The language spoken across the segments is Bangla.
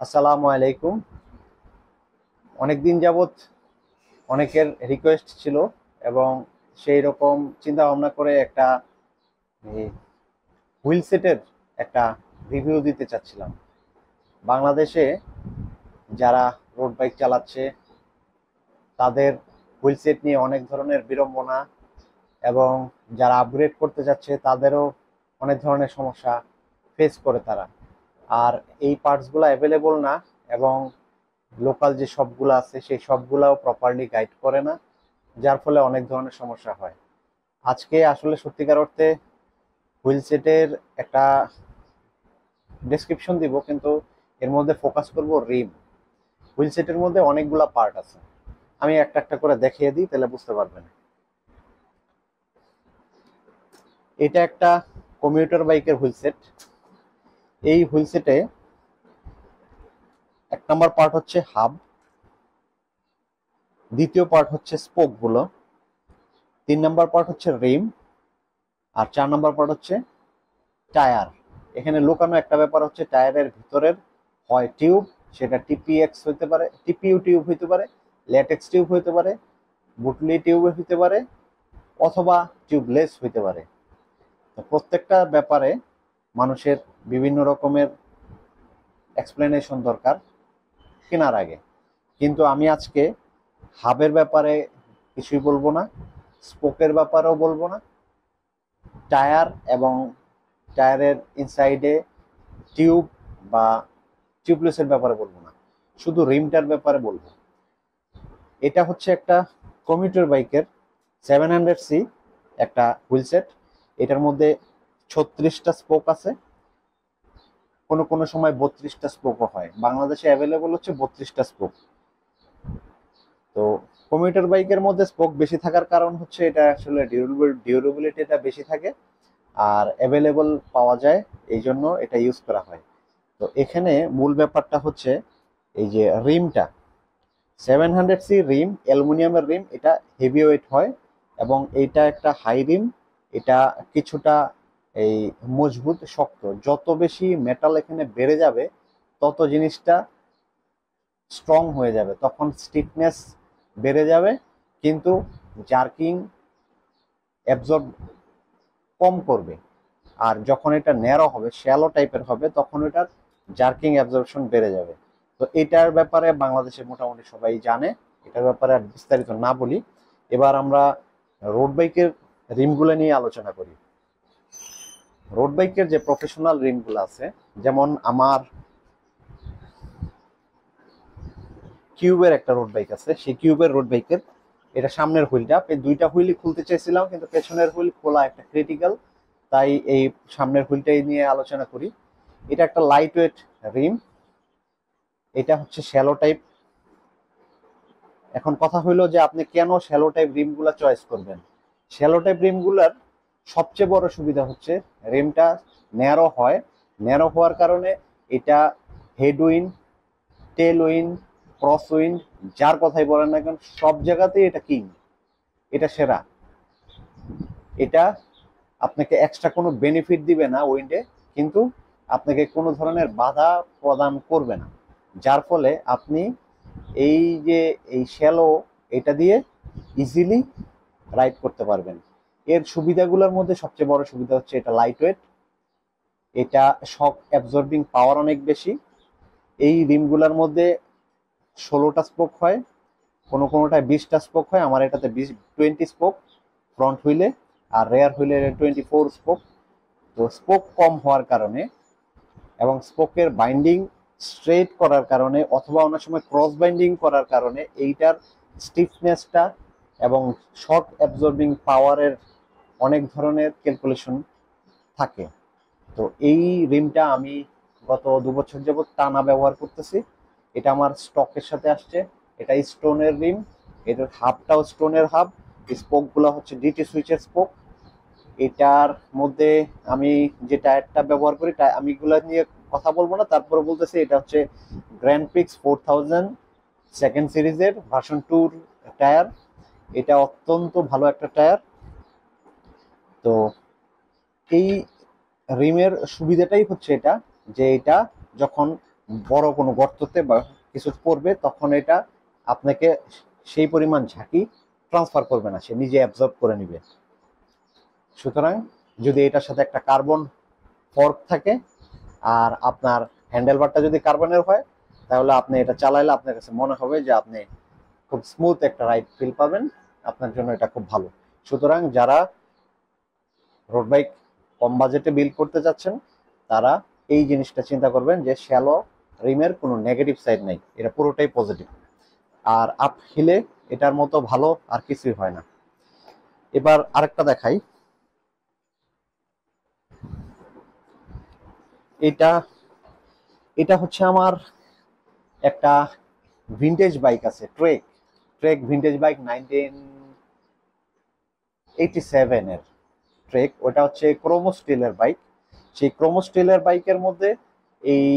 আসসালামু আলাইকুম। অনেকদিন যাবত অনেকের রিকোয়েস্ট ছিল এবং সেই রকম চিন্তা ভাবনা করে একটা হুইল সেটের একটা রিভিউ দিতে চাচ্ছিলাম। বাংলাদেশে যারা রোড বাইক চালাচ্ছে তাদের হুইল সেট নিয়ে অনেক ধরনের বিড়ম্বনা, এবং যারা আপগ্রেড করতে যাচ্ছে তাদেরও অনেক ধরনের সমস্যা ফেস করে তারা। আর এই পার্টসগুলো অ্যাভেলেবল না, এবং লোকাল যে শপগুলো আছে সেই শপগুলাও প্রপারলি গাইড করে না, যার ফলে অনেক ধরনের সমস্যা হয়। আজকে আসলে সত্যিকার অর্থে হুইল সেটের একটা ডেসক্রিপশন দিব, কিন্তু এর মধ্যে ফোকাস করব রিম। হুইল সেটের মধ্যে অনেকগুলা পার্ট আছে, আমি একটা একটা করে দেখিয়ে দিই, তাহলে বুঝতে পারবেন। এটা একটা কমিউটার বাইকের হুইল সেট। এই হুইল সেটে 1 নম্বর পার্ট হচ্ছে হাব, দ্বিতীয় পার্ট হচ্ছে স্পোক গুলো, 3 নম্বর পার্ট হচ্ছে রিম, আর 4 নম্বর পার্ট হচ্ছে টায়ার। এখানে লুকানো একটা ব্যাপার হচ্ছে টায়ারের ভিতরের হয় টিউব, সেটা টিপিএক্স হইতে পারে, টিপিইউ টিউব হইতে পারে, ল্যাটেক্স টিউব হইতে পারে, বুটলি টিউব হইতে পারে, অথবা টিউবলেস হইতে পারে। তো প্রত্যেকটা ব্যাপারে মানুষের বিভিন্ন রকমের এক্সপ্লেনেশন দরকার কেনার আগে। কিন্তু আমি আজকে হাবের ব্যাপারে কিছুই বলবো না, স্পোকের ব্যাপারেও বলবো না, টায়ার এবং টায়ারের ইনসাইডে টিউব বা টিউবলেসের ব্যাপারে বলবো না, শুধু রিমটার ব্যাপারে বলবো। এটা হচ্ছে একটা কমিউটার বাইকের 700C একটা হুইল সেট। এটার মধ্যে 36টা স্পোক আছে, কোনো কোনো সময় 32টা স্পোকও হয়। বাংলাদেশে অ্যাভেলেবল হচ্ছে 32টা স্পোক। তো কমিউটার বাইকের মধ্যে স্পোক বেশি থাকার কারণ হচ্ছে এটা আসলে ডিউরেবিলিটিটা বেশি থাকে, আর অ্যাভেলেবল পাওয়া যায়, এই জন্য এটা ইউজ করা হয়। তো এখানে মূল ব্যাপারটা হচ্ছে এই যে রিমটা, 700C রিম, অ্যালুমিনিয়ামের রিম, এটা হেভি ওয়েট হয় এবং এইটা একটা হাই রিম। এটা কিছুটা এই মজবুত শক্ত, যত বেশি মেটাল এখানে বেড়ে যাবে তত জিনিসটা স্ট্রং হয়ে যাবে, তখন স্টিফনেস বেড়ে যাবে, কিন্তু জার্কিং অ্যাবজর্ব কম করবে। আর যখন এটা ন্যারো হবে, শ্যালো টাইপের হবে, তখন এটার জার্কিং অ্যাবজর্পশন বেড়ে যাবে। তো এটার ব্যাপারে বাংলাদেশে মোটামুটি সবাই জানে, এটার ব্যাপারে আর বিস্তারিত না বলি। এবার আমরা রোড বাইকের রিমগুলো নিয়ে আলোচনা করি। রোড বাইকের যে প্রফেশনাল রিমগুলো আছে, যেমন আমার কিউবের একটা রোড বাইক আছে, সেই কিউবের রোড বাইকের এটা সামনের হুইলটা, দুইটা হুইলই খুলতে চাইছিলাম, কিন্তু পেছনের হুইল খোলা একটা ক্রিটিক্যাল, তাই এই সামনের হুইলটাই নিয়ে আলোচনা করি। এটা একটা লাইট ওয়েট রিম, এটা হচ্ছে শ্যালো টাইপ। এখন কথা হইলো যে আপনি কেন শ্যালো টাইপ রিমগুলা চয়েস করবেন। শ্যালো টাইপ রিমগুলার সবচেয়ে বড় সুবিধা হচ্ছে রিমটা ন্যারো হয়। ন্যারো হওয়ার কারণে এটা হেড উইন্ড, টেল উইন্ড, ক্রস উইন্ড, যার কথাই বলেন না কেন, সব জায়গাতেই এটা কিং, এটা সেরা। এটা আপনাকে এক্সট্রা কোনো বেনিফিট দিবে না উইন্ডে, কিন্তু আপনাকে কোনো ধরনের বাধা প্রদান করবে না, যার ফলে আপনি এই যে এই শ্যালো, এটা দিয়ে ইজিলি রাইড করতে পারবেন। এর সুবিধাগুলোর মধ্যে সবচেয়ে বড় সুবিধা হচ্ছে এটা লাইট ওয়েট, এটা শক অ্যাবজর্বিং পাওয়ার অনেক বেশি। এই রিমগুলোর মধ্যে 16টা স্পোক হয়, কোনো কোনোটায় 20টা স্পোক হয়, আমার এটাতে 20 স্পোক ফ্রন্ট হুইলে, আর রেয়ার হুইলে 24 স্পোক। তো স্পোক কম হওয়ার কারণে এবং স্পোকের বাইন্ডিং স্ট্রেট করার কারণে, অথবা অনেক সময় ক্রস বাইন্ডিং করার কারণে, এইটার স্টিফনেসটা এবং শক অ্যাবজর্বিং পাওয়ারের অনেক ধরনের ক্যালকুলেশন থাকে। তো এই রিমটা আমি গত 2 বছর যাবত টানা ব্যবহার করতেছি। এটা আমার স্টকের সাথে আসছে। এটা স্টোনের রিম, এটার হাবটাও স্টোনের হাব, স্পোক গুলো হচ্ছে ডিটি সুইচের স্পোক। এটার মধ্যে আমি যে টায়ারটা ব্যবহার করি, আমি এগুলো নিয়ে কথা বলবো না, তারপরে বলতেছি এটা হচ্ছে গ্র্যান্ড পিক্স 4000 সেকেন্ড সিরিজের ভার্সন 2 টায়ার। এটা অত্যন্ত ভালো একটা টায়ার। তো এই রিমের সুবিধাটাই হচ্ছে এটা, যে এটা যখন বড় কোনো গর্ততে বা কিছু পড়বে, তখন এটা আপনাকে সেই পরিমাণ ঝাঁকি ট্রান্সফার করবে না, সে নিজে অ্যাবজর্ব করে নিবে। সুতরাং যদি এটার সাথে একটা কার্বন ফর্ক থাকে আর আপনার হ্যান্ডেলবারটা যদি কার্বনের হয়, তাহলে আপনি এটা চালাইলে আপনার কাছে মনে হবে যে আপনি খুব স্মুথ একটা রাইড ফিল পাবেন। আপনার জন্য এটা খুব ভালো। সুতরাং যারা রোড বাইক কম বাজেটে বিল্ড করতে যাচ্ছেন, তারা এই জিনিসটা চিন্তা করবেন যে শ্যালো রিমের কোনো নেগেটিভ সাইড নাই, এটা পুরোটাই পজিটিভ। আর আপ হিলে এটার মতো ভালো আর কিছুই হয় না। এবার আরেকটা দেখাই। এটা এটা হচ্ছে আমার একটা ভিনটেজ বাইক আছে, ট্রেক। ট্রেক ভিনটেজ বাইক 1987 এর ট্রেক। ওটা হচ্ছে ক্রোমো স্টিলের বাইক। সেই ক্রোমো স্টিলের বাইকের মধ্যে এই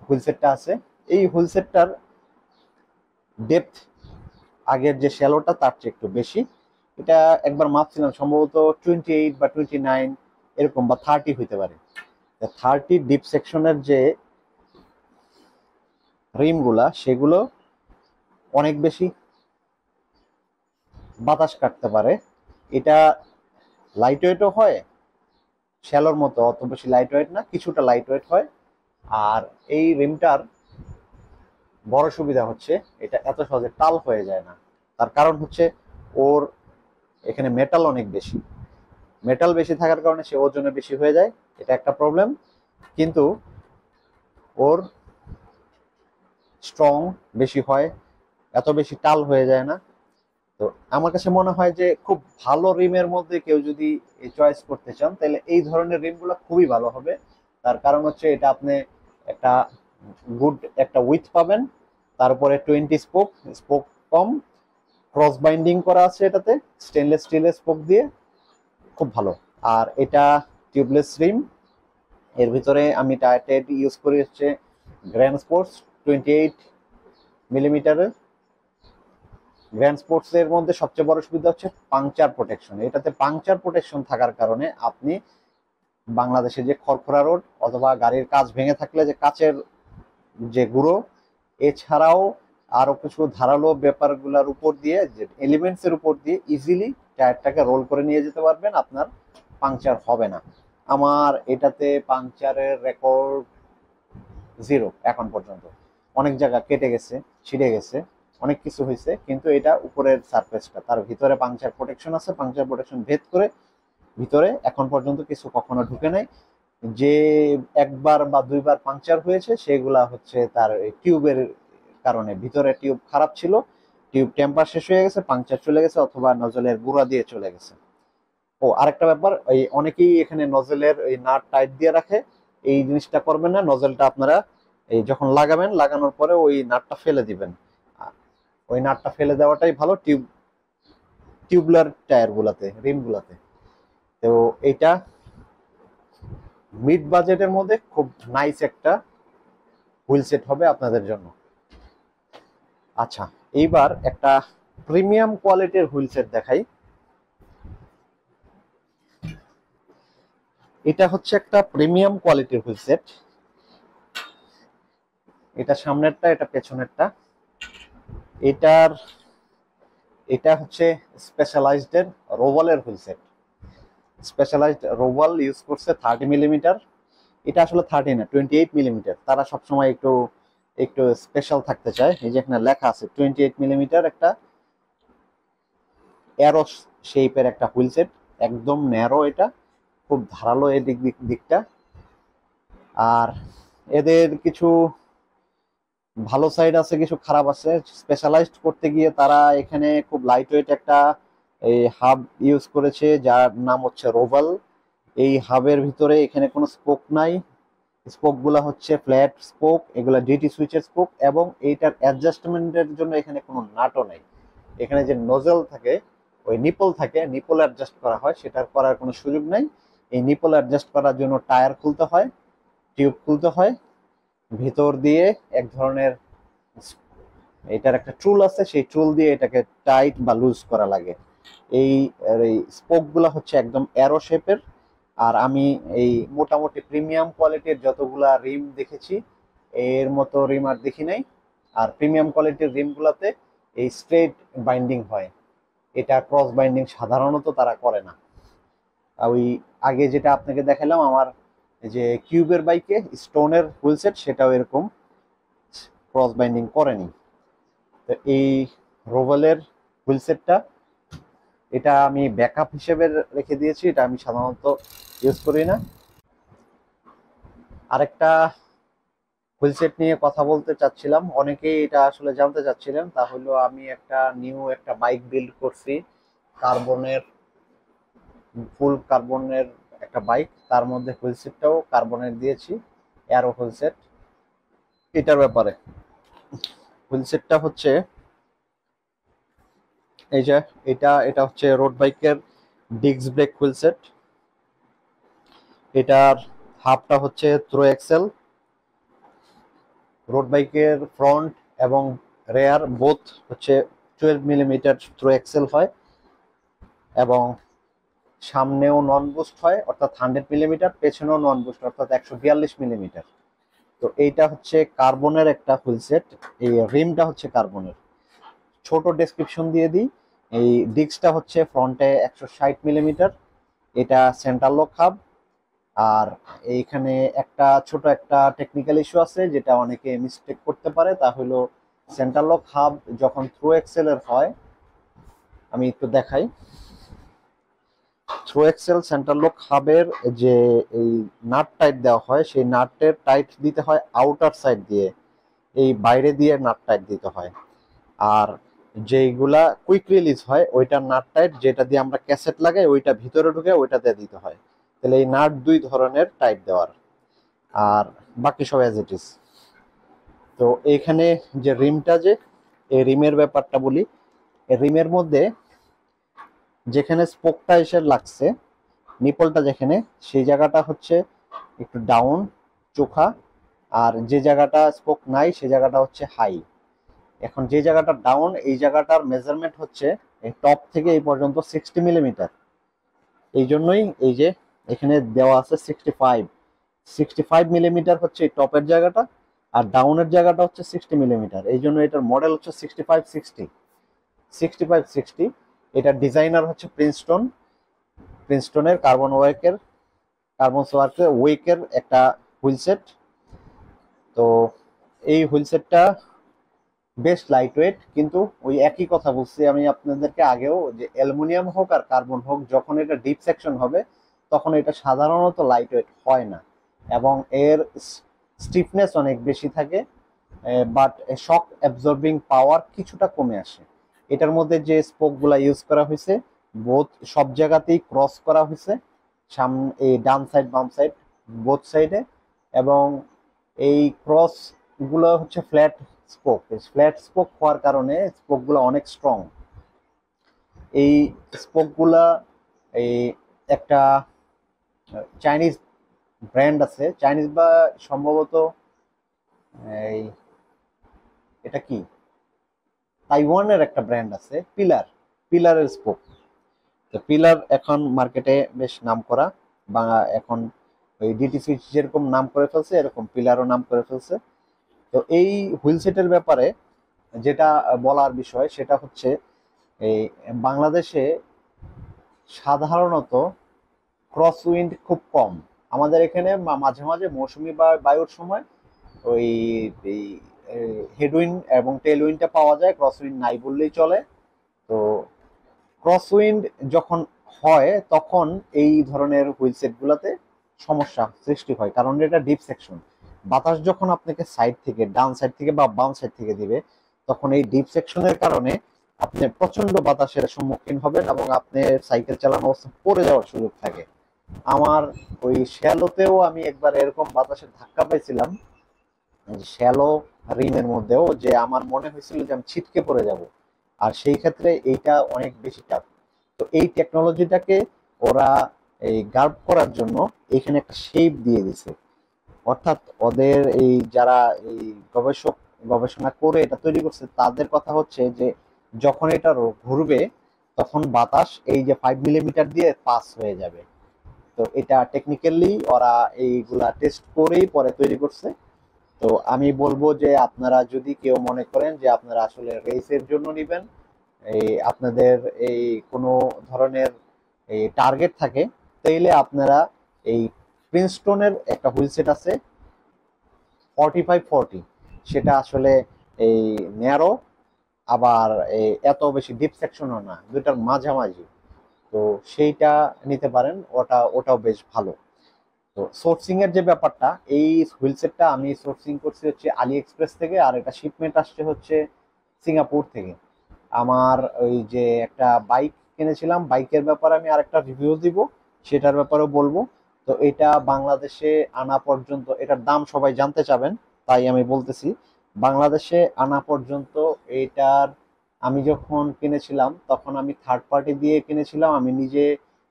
হুইলসেটটা আছে। এই হুইলসেটটার ডেপথ আগের যে শ্যালোটা তার চেয়ে একটু বেশি। এটা একবার মাপছিলাম, সম্ভবত 28 বা 29 এরকম, বা 30 হইতে পারে। 30 ডিপ সেকশনের যে রিমগুলা, সেগুলো অনেক বেশি বাতাস কাটতে পারে। এটা লাইট ওয়েটও হয়, শ্যালোর মতো অত বেশি লাইট ওয়েট না, কিছুটা লাইট ওয়েট হয়। আর এই রিমটার বড় সুবিধা হচ্ছে এটা এত সহজে টাল হয়ে যায় না। তার কারণ হচ্ছে ওর এখানে মেটাল অনেক বেশি। মেটাল বেশি থাকার কারণে সে ওজনে বেশি হয়ে যায়, এটা একটা প্রবলেম। কিন্তু ওর স্ট্রং বেশি হয়, এত বেশি টাল হয়ে যায় না। তো আমার কাছে মনে হয় যে খুব ভালো রিমের মধ্যে কেউ যদি চয়েস করতে চান, তাহলে এই ধরনের রিমগুলো খুবই ভালো হবে। তার কারণ হচ্ছে এটা আপনি একটা গুড একটা উইথ পাবেন, তারপরে 20 স্পোক, স্পোক কম, ক্রস বাইন্ডিং করা আছে এটাতে স্টেনলেস স্টিলের স্পোক দিয়ে, খুব ভালো। আর এটা টিউবলেস রিম। এর ভিতরে আমি টায়ার ইউজ করি হচ্ছে গ্র্যান্ড স্পোর্টস 28 মিলিমিটারের। গ্র্যান্ড স্পোর্টস এর মধ্যে সবচেয়ে বড় সুবিধা হচ্ছে পাংচার প্রোটেকশন। এটাতে পাংচার প্রোটেকশন থাকার কারণে আপনি বাংলাদেশে যে খড়খড়া রোড অথবা গাড়ির কাঁচ ভেঙে থাকলে যে কাচের যে গুঁড়ো, এছাড়াও আরো কিছু ধারালো ব্যাপারগুলোর উপর দিয়ে, যে এলিমেন্টস এর উপর দিয়ে ইজিলি টায়ারটাকে রোল করে নিয়ে যেতে পারবেন, আপনার পাংচার হবে না। আমার এটাতে পাংচারের রেকর্ড 0 এখন পর্যন্ত। অনেক জায়গা কেটে গেছে, ছিঁড়ে গেছে, অনেক কিছু হয়েছে, কিন্তু এটা উপরের সারফেসটা, তার ভিতরে পাংচার প্রোটেকশন আছে। পাংচার প্রোটেকশন ভেদ করে ভিতরে এখন পর্যন্ত কিছু কখনো ঢুকে নাই। যে একবার বা দুইবার পাংচার হয়েছে সেগুলা হচ্ছে তার টিউবের কারণে, ভিতরে টিউব খারাপ ছিল, টিউব টেম্পার শেষ হয়ে গেছে, পাংচার চলে গেছে, অথবা নজলের গুঁড়া দিয়ে চলে গেছে। ও আরেকটা ব্যাপার, এই অনেকেই এখানে নজলের এই নাট টাইট দিয়ে রাখে, এই জিনিসটা করবেন না। নজলটা আপনারা এই যখন লাগাবেন, লাগানোর পরে ওই নাটটা ফেলে দিবেন। ওই নাটটা ফেলে দেওয়াটাই ভালো টিউবুলার টায়ার গুলাতে, রিম গুলাতে। তো এটা মিড বাজেটের মধ্যে খুব নাইস একটা হুইল সেট হবে আপনাদের জন্য। আচ্ছা, এইবার একটা প্রিমিয়াম কোয়ালিটির হুইল সেট দেখাই। এটা হচ্ছে একটা প্রিমিয়াম কোয়ালিটির হুইল সেট। এটা সামনেরটা, এটা পেছনেরটা। এটার এটা হচ্ছে স্পেশালাইজড এর রোভালের হুইল সেট। স্পেশালাইজড রোভাল ইউজ করছে 30 মিলিমিটার। এটা আসলে 30 না, 28 মিলিমিটার। তারা সবসময় একটু একটু স্পেশাল থাকতে চায়। এই যে এখানে লেখা আছে 28 মিলিমিটার একটা অ্যারো শেপের একটা হুইল সেট, একদম ন্যারো। এটা খুব ধারালো এই দিকটা। আর এদের কিছু ভালো সাইড আছে, কিছু খারাপ আছে। স্পেশালাইজড করতে গিয়ে তারা এখানে খুব লাইট ওয়েট একটা এই হাব ইউজ করেছে, যার নাম হচ্ছে রোভাল। এই হাবের ভিতরে এখানে কোনো স্পোক নাই, স্পোক গুলা হচ্ছে ফ্ল্যাট স্পোক, এগুলা ডিটি সুইচের স্পোক, এবং এইটার অ্যাডজাস্টমেন্টের জন্য এখানে কোনো নাটও নাই। এখানে যে নোজেল থাকে, ওই নিপল থাকে, নিপল অ্যাডজাস্ট করা হয়, সেটার করার কোনো সুযোগ নাই। এই নিপল অ্যাডজাস্ট করার জন্য টায়ার খুলতে হয়, টিউব খুলতে হয়, ভিতর দিয়ে এক ধরনের এটার একটা টুল আছে, সেই টুল দিয়ে এটাকে টাইট বা লুজ করা লাগে। এই স্পোক গুলা হচ্ছে একদম অ্যারো শেপের। আর আমি এই মোটামুটি প্রিমিয়াম কোয়ালিটির যতগুলা রিম দেখেছি, এর মতো রিম আর দেখি নাই। আর প্রিমিয়াম কোয়ালিটির রিমগুলোতে এই স্ট্রেট বাইন্ডিং হয়, এটা ক্রস বাইন্ডিং সাধারণত তারা করে না। ওই আগে যেটা আপনাকে দেখালাম আমার যে কিউবের বাইকে স্টোনের হুইল সেট, সেটাও এরকম ক্রস বাইন্ডিং করেনি। তো এই রোভালের হুইল সেটটা, এটা আমি ব্যাকআপ হিসেবে রেখে দিয়েছি, এটা আমি সাধারণত ইউজ করি না। আরেকটা হুইল সেট নিয়ে কথা বলতে চাচ্ছিলাম, অনেকেই এটা আসলে জানতে চাচ্ছিলেন, তা হলো আমি একটা নিউ একটা বাইক বিল্ড করছি, কার্বনের, ফুল কার্বনের একটা বাইক, তার মধ্যে হুইল সেটটাও কার্বনের দিয়েছি, অ্যারো হুইল সেট। এটার ব্যাপারে হুইল সেটটা হচ্ছে এই যে এটা এটা হচ্ছে রোড বাইকের ডিস্ক ব্রেক হুইল সেট। এটার হাফটা হচ্ছে থ্রো এক্সেল, রোড বাইকের ফ্রন্ট এবং রেয়ার বোথ হচ্ছে 12 মিলিমিটার থ্রো এক্সেল হয়, এবং সামনেও নন বুস্ট হয় অর্থাৎ 100 মিলিমিটার, পেছনেও নন বুস্ট অর্থাৎ 142 মিলিমিটার। তো এইটা হচ্ছে কার্বনের একটা হুইল সেট, এই রিমটা হচ্ছে কার্বনের। ছোট ডেসক্রিপশন দিয়ে দিই, এই ডিস্কটা হচ্ছে ফ্রন্টে 160 মিলিমিটার, এটা সেন্টার লক হাব। আর এইখানে একটা ছোট একটা টেকনিক্যাল ইস্যু আছে যেটা অনেকে মিস্টেক করতে পারে, তা হলো সেন্টার লক হাব যখন থ্রো এক্সেলের হয়, আমি একটু দেখাই। থ্রো এক্সেল সেন্টার লক হাবের যে এই নাট টাইট দেওয়া হয়, সেই নাটের টাইট দিতে হয় আউটার সাইড দিয়ে, এই বাইরে দিয়ে নাট টাইট দিতে হয়। আর যেইগুলা কুইক রিলিজ হয় ওইটার নাট টাইট যেটা দিয়ে আমরা ক্যাসেট লাগাই, ওইটা ভিতরে ঢুকে ওইটাতে দিতে হয়। তাহলে এই নাট দুই ধরনের টাইট দেওয়ার, আর বাকি সব অ্যাজ ইট ইজ। তো এইখানে যে রিমটা, যে এই রিমের ব্যাপারটা বলি, এই রিমের মধ্যে যেখানে স্পোকটা এসে লাগছে, নিপলটা যেখানে, সেই জায়গাটা হচ্ছে একটু ডাউন চোখা, আর যে জায়গাটা স্পোক নাই সেই জায়গাটা হচ্ছে হাই। এখন যে জায়গাটা ডাউন, এই জায়গাটার মেজারমেন্ট হচ্ছে এই টপ থেকে এই পর্যন্ত 60 মিলিমিটার। এই জন্যই এই যে এখানে দেওয়া আছে 65 মিলিমিটার হচ্ছে এই টপের জায়গাটা, আর ডাউনের জায়গাটা হচ্ছে 60 মিলিমিটার। এই জন্য এটার মডেল হচ্ছে 6560। এটার ডিজাইনার হচ্ছে প্রিন্সটনের কার্বন ওয়েকের একটা হুইল সেট। তো এই হুইল সেটটা বেশ লাইট ওয়েট, কিন্তু ওই একই কথা বলছি আমি আপনাদেরকে আগেও, যে অ্যালুমিনিয়াম হোক আর কার্বন হোক, যখন এটা ডিপ সেকশন হবে তখন এটা সাধারণত লাইট ওয়েট হয় না, এবং এর স্টিফনেস অনেক বেশি থাকে, বাট শক অ্যাবজর্বিং পাওয়ার কিছুটা কমে আসে। এটার মধ্যে যে স্পোকগুলা ইউজ করা হয়েছে, বোথ সব জায়গাতেই ক্রস করা হয়েছে, সামনে এই ডান সাইড বাম সাইড বোথ সাইডে, এবং এই ক্রস গুলো হচ্ছে ফ্ল্যাট স্পোক হওয়ার কারণে স্পোক গুলো অনেক স্ট্রং। এই স্পোক গুলা এই একটা চাইনিজ ব্র্যান্ড আছে, চাইনিজ বা সম্ভবত এই এটা কি তাইওয়ানের একটা ব্র্যান্ড আছে, পিলারের স্পোক। তো পিলার এখন মার্কেটে বেশ নাম করা, বা এখন ওই ডিটিসি যেরকম নাম করে ফেলছে এরকম পিলারও নাম করে ফেলছে। তো এই হুইল সেটের ব্যাপারে যেটা বলার বিষয় সেটা হচ্ছে, এই বাংলাদেশে সাধারণত ক্রস উইন্ড খুব কম। আমাদের এখানে মাঝে মাঝে মৌসুমি বা বায়ুর সময় ওই হেডউইন্ড এবং টেল উইন্ডটা পাওয়া যায়, ক্রস উইন্ড নাই বললেই চলে। তো ক্রস উইন্ড যখন হয় তখন এই ধরনের হুইল সেট গুলাতে সমস্যা সৃষ্টি হয়, কারণ এটা ডিপ সেকশন। বাতাস যখন আপনাকে সাইড থেকে, ডান সাইড থেকে বা বাম সাইড থেকে দিবে, তখন এই ডিপ সেকশনের কারণে আপনি প্রচন্ড বাতাসের সম্মুখীন হবেন এবং আপনি সাইকেল চালানো অবস্থা পড়ে যাওয়ার সুযোগ থাকে। আমার ওই শ্যালোতেও আমি একবার এরকম বাতাসের ধাক্কা পাইছিলাম, শ্যালো রিমের মধ্যেও, যে আমার মনে হয়েছিল যে আমি ছিটকে পড়ে যাব। আর সেই ক্ষেত্রে এইটা অনেক বেশি টাফ। তো এই টেকনোলজিটাকে ওরা এই গার্ড করার জন্য এখানে একটা শেপ দিয়ে দিছে, অর্থাৎ ওদের এই যারা এই গবেষণা করে এটা তৈরি করছে, তাদের কথা হচ্ছে যে যখন এটা ঘুরবে তখন বাতাস এই যে 5 মিলিমিটার দিয়ে পাস হয়ে যাবে। তো এটা টেকনিক্যালি ওরা এইগুলা টেস্ট করেই পরে তৈরি করছে। তো আমি বলবো যে আপনারা যদি কেউ মনে করেন যে আপনারা আসলে রেসের জন্য নেবেন, এই আপনাদের এই কোনো ধরনের এই টার্গেট থাকে, তাইলে আপনারা এই প্রিন্সটনের একটা হুইল সেট আছে 4540, সেটা আসলে এই ন্যারো, আবার এই এত বেশি ডিপ সেকশনও না, দুইটার মাঝামাঝি। তো সেইটা নিতে পারেন, ওটাও বেশ ভালো। তো সোর্সিং এর যে ব্যাপারটা, এই হুইল সেটটা আমি সোর্সিং করছি হচ্ছে আলি এক্সপ্রেস থেকে, আর এটা শিপমেন্ট আসছে হচ্ছে সিঙ্গাপুর থেকে। আমার ওই যে একটা বাইক কিনেছিলাম, বাইকের ব্যাপারে আমি আরেকটা রিভিউ দিব, সেটার ব্যাপারেও বলবো। তো এটা বাংলাদেশে আনা পর্যন্ত, এটার দাম সবাই জানতে চাবেন, তাই আমি বলতেছি। বাংলাদেশে আনা পর্যন্ত এটার, আমি যখন কিনেছিলাম তখন আমি থার্ড পার্টি দিয়ে কিনেছিলাম, আমি নিজে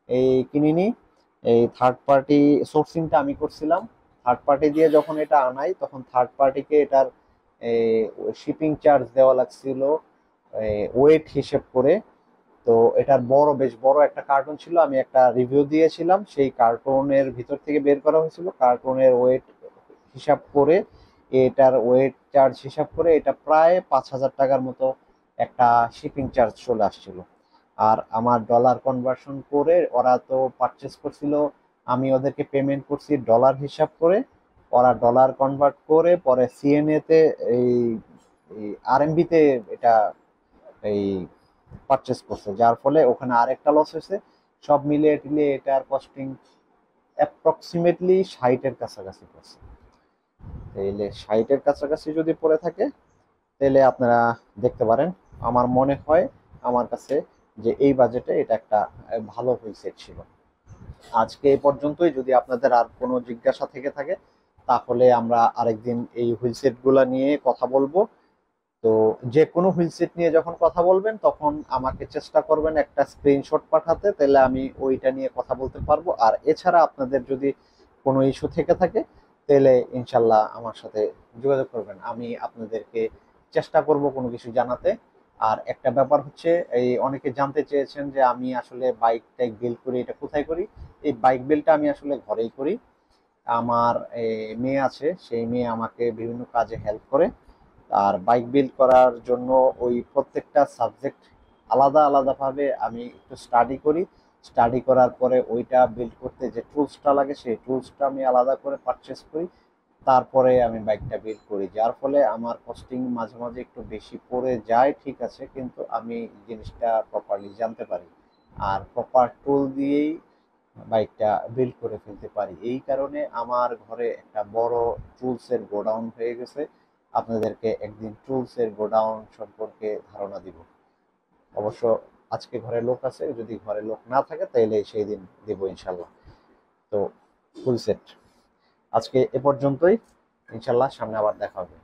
এই কিনিনি। এই থার্ড পার্টি সোর্সিংটা আমি করছিলাম। থার্ড পার্টি দিয়ে যখন এটা আনাই, তখন থার্ড পার্টিকে এটার শিপিং চার্জ দেওয়া লাগছিল ওয়েট হিসেব করে। তো এটার বেশ বড় একটা কার্টুন ছিল, আমি একটা রিভিউ দিয়েছিলাম, সেই কার্টুনের ভিতর থেকে বের করা হয়েছিল, কার্টুনের ওয়েট হিসাব করে, এটার ওয়েট চার্জ হিসাব করে এটা প্রায় 5,000 টাকার মতো একটা শিপিং চার্জ চলে আসছিল। আর আমার ডলার কনভার্সন করে, ওরা তো পারচেস করছিল, আমি ওদেরকে পেমেন্ট করছি ডলার হিসাব করে, ওরা ডলার কনভার্ট করে পরে সিএনএ তে এই আরএমবি তে এটা এই পারচেস করছে, যার ফলে ওখানে আরেকটা লস হয়েছে। সব মিলিয়ে টিলিয়ে এটার কস্টিং অ্যাপ্রক্সিমেটলি 60-এর কাছাকাছি পড়ছে। তাইলে 60-এর কাছাকাছি যদি পড়ে থাকে, তাহলে আপনারা দেখতে পারেন। আমার মনে হয়, আমার কাছে, যে এই বাজেটে এটা একটা ভালো হুইল সেট ছিল। আজকে এই পর্যন্তই। যদি আপনাদের আর কোনো জিজ্ঞাসা থেকে থাকে, তাহলে আমরা আরেকদিন এই হুইল সেট গুলা নিয়ে কথা বলবো। তো যে কোনো হুইল সেট নিয়ে যখন কথা বলবেন, তখন আমাকে চেষ্টা করবেন একটা স্ক্রিনশট পাঠাতে, তাহলে আমি ওইটা নিয়ে কথা বলতে পারবো। আর এছাড়া আপনাদের যদি কোনো ইস্যু থেকে থাকে, তাহলে ইনশাল্লাহ আমার সাথে যোগাযোগ করবেন, আমি আপনাদেরকে চেষ্টা করব কোনো কিছু জানাতে। আর একটা ব্যাপার হচ্ছে, এই অনেকে জানতে চেয়েছেন যে আমি আসলে বাইক টাইক বিল্ড করি, এটা কোথায় করি। এই বাইক বিল্ডটা আমি আসলে ঘরেই করি। আমার মেয়ে আছে, সেই মেয়ে আমাকে বিভিন্ন কাজে হেল্প করে। আর বাইক বিল্ড করার জন্য ওই প্রত্যেকটা সাবজেক্ট আলাদা আলাদাভাবে আমি একটু স্টাডি করি। স্টাডি করার পরে ওইটা বিল্ড করতে যে টুলসটা লাগে, সেই টুলসটা আমি আলাদা করে পারচেস করি, তারপরে আমি বাইকটা বিল্ড করি। যার ফলে আমার কস্টিং মাঝে মাঝে একটু বেশি পড়ে যায়, ঠিক আছে, কিন্তু আমি জিনিসটা প্রপারলি জানতে পারি, আর প্রপার টুল দিয়েই বাইকটা বিল্ড করে ফেলতে পারি। এই কারণে আমার ঘরে একটা বড় টুলসের গোডাউন হয়ে গেছে। আপনাদেরকে একদিন টুলসের গোডাউন সম্পর্কে ধারণা দিব অবশ্য। আজকে ঘরে লোক আছে, যদি ঘরে লোক না থাকে তাহলে সেই দিন দিব ইনশাল্লাহ। তো ফুল সেট আজকে এ পর্যন্তই, ইনশাল্লাহ সামনে আবার দেখা হবে।